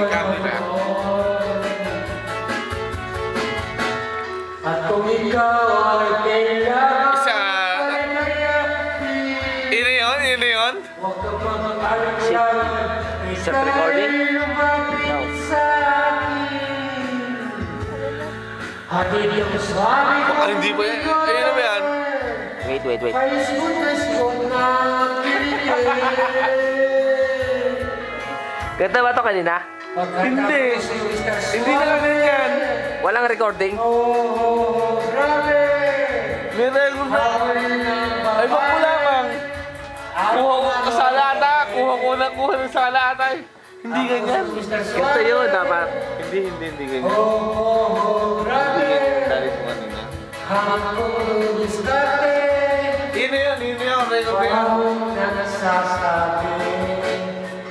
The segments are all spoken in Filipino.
Camera. At kung ikaw ay kailangan Isa. Ino yun? Ino yun? huwag ka pa mag-alala. Is that recording? No. Hatid yung sabi ko. Ah, hindi pa yan. Ayun na ba yan? Wait. Ay, sugot na kiligin. Ganda ba ito kanina? Hindi. Hindi na ganun yan. Walang recording? Oh, grabe. May record na. Ay, bak mo lamang. Kuha ko kasala ata. Kuha ng sala ata. Hindi ganyan. Ganito yun, dapat. Hindi ganyan. Oh, grabe. Dali ko kanina. Ako diskarte. Ino yun. Record na yun. Walang nagsasabi.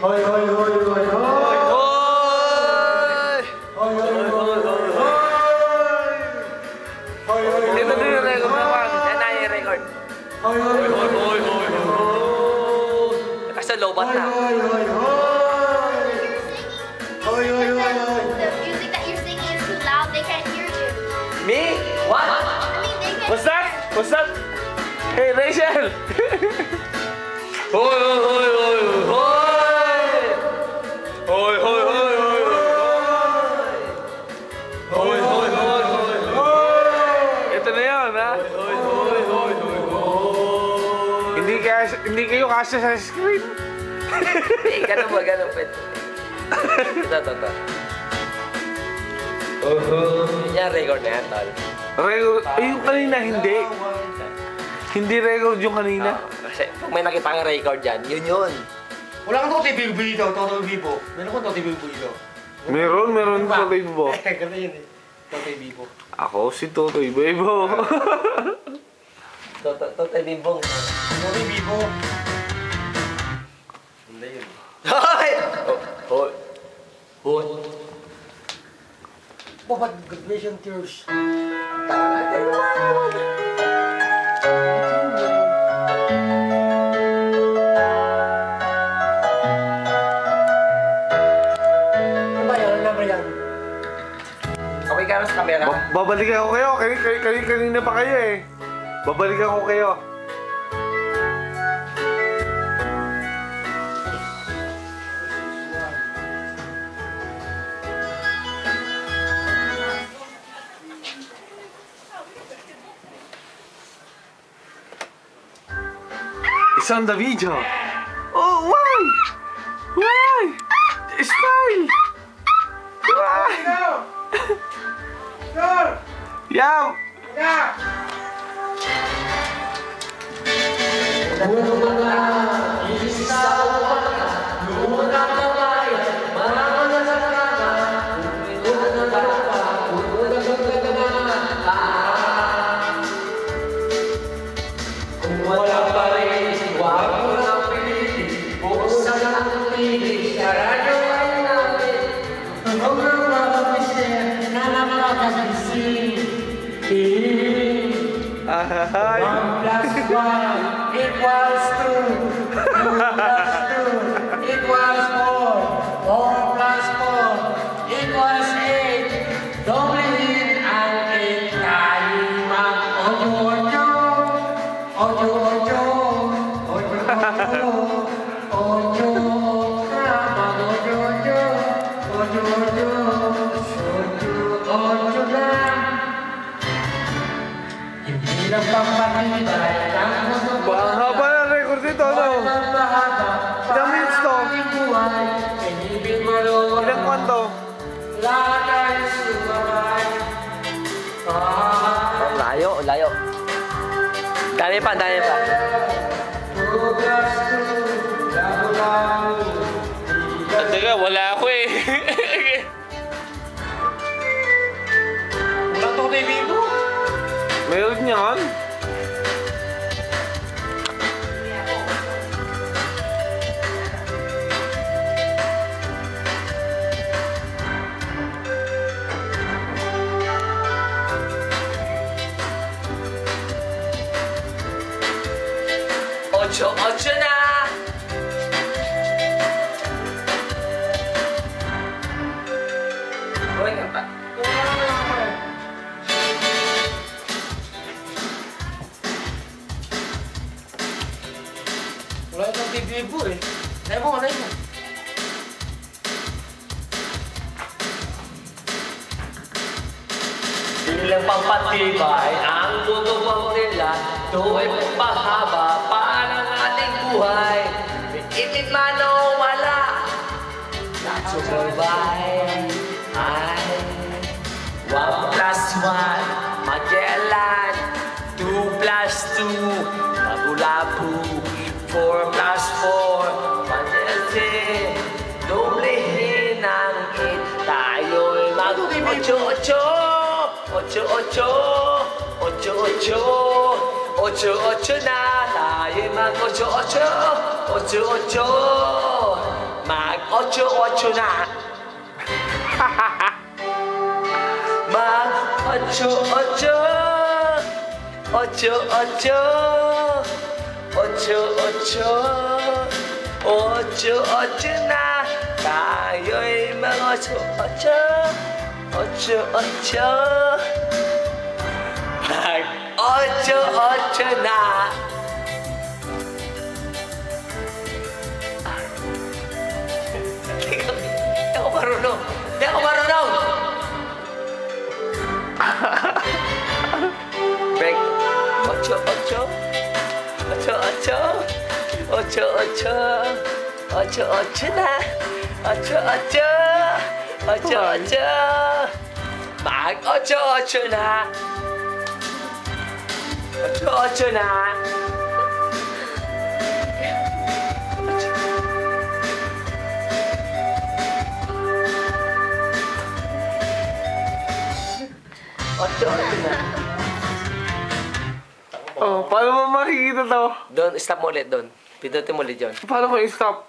Hoy, hoy, hoy, hoy, hoy. Hoy! Hoy, hoy, hoy, hoy, hoy. Hoy, hoy, hoy, Ito din yung hoy, record hoy. naman. Yan na yung record. Hoy, hoy, hoy, hoy, hoy, hoy. Kasi lobat na. Hoy, hoy, hoy. Hoy, hoy, hoy, hoy. The music that you're singing is too loud. They can't hear you. Me? What? I mean, they can't. What's that? What's that? Hey, Rachel! Hoy, hoy, hoy, hoy, hoy! Hoy, hoy, hoy, hoy, hoy! Hoy, hoy, hoy, hoy, hoy! Ito na yun, ha? Hoy, hoy, hoy, hoy, hoy! Hindi kayo kasya sa screen. Ganun ba? Ganun pwede. Ito. Yan, record na yan, tol. Record, yung kanina hindi. Hindi record yung kanina. Kasi pag may nakita kang record dyan, yun. Wala kang Totoy Bibo dito, Totoy Bibo. Meron kang Totoy Bibo dito. Meron Totoy Bibo. Ganda yun eh. Totoy Bibo. Ako si Totoy Bibo. Totoy Bimbong. Totoy Bibo. Hindi yun. Hoy! Hoy! Hoy! Oh, but graduation tears. Ano ba yan? Ano ba yan? Okay ka na sa camera? Babalikan ko kayo. Kanina pa kayo eh. Babalikan ko kayo. It's on the video. Oh, why? Why? Smile. Why? Yeah. Wala pa rin, wag mo lang pilitin. Buksan ang pili, sarado ay natin. Huwag mo mapapisir na nakakagising. Ay. 1 + 1 equals 2. 2 + 2 equals 4. 4 + 4 equals 8. Doblehin ang 8 tayo mag-ojo-ojo. Ojo-ojo. Ojo-ojo. Ojo. Mag-ojo-ojo. Ojo-ojo. Ojo-ojo lang. Hindi lang pampatibay ang mundo. Ang haba ng record nito, no? Ilang minutes to? Ilang kwan to? Lahat ay sumabay. Layo. Dami pa. Teka, wala ako eh. Wala to na Bibo. Meron yan? Ocho na! nagbibibo eh. Tayo mo. Bilang pampatibay ang lutubang nila, tuwa'y pahaba para ng ating buhay. Itit man o wala, sumabay ay 1 plus 1, Magellan. 2 plus 2, Lapu-Lapu. 4 plus 4, Manilse. Doblehin ang 8, tayo'y mag-8-8. 8-8 na, tayo'y mag-8-8. 8-8, mag-8-8 na. Mag-8-8. 8-8 na, tayo'y mag-8-8. 8-8 mag-8-8 na. Hindi ako marunong. Break. 8-8 na. 8-8 mag-8-8 na. 8-8 na. Oh, paano mo makikita to? Doon, stop mo ulit doon. Pindutin mo ulit yun. Paano ko i-stop?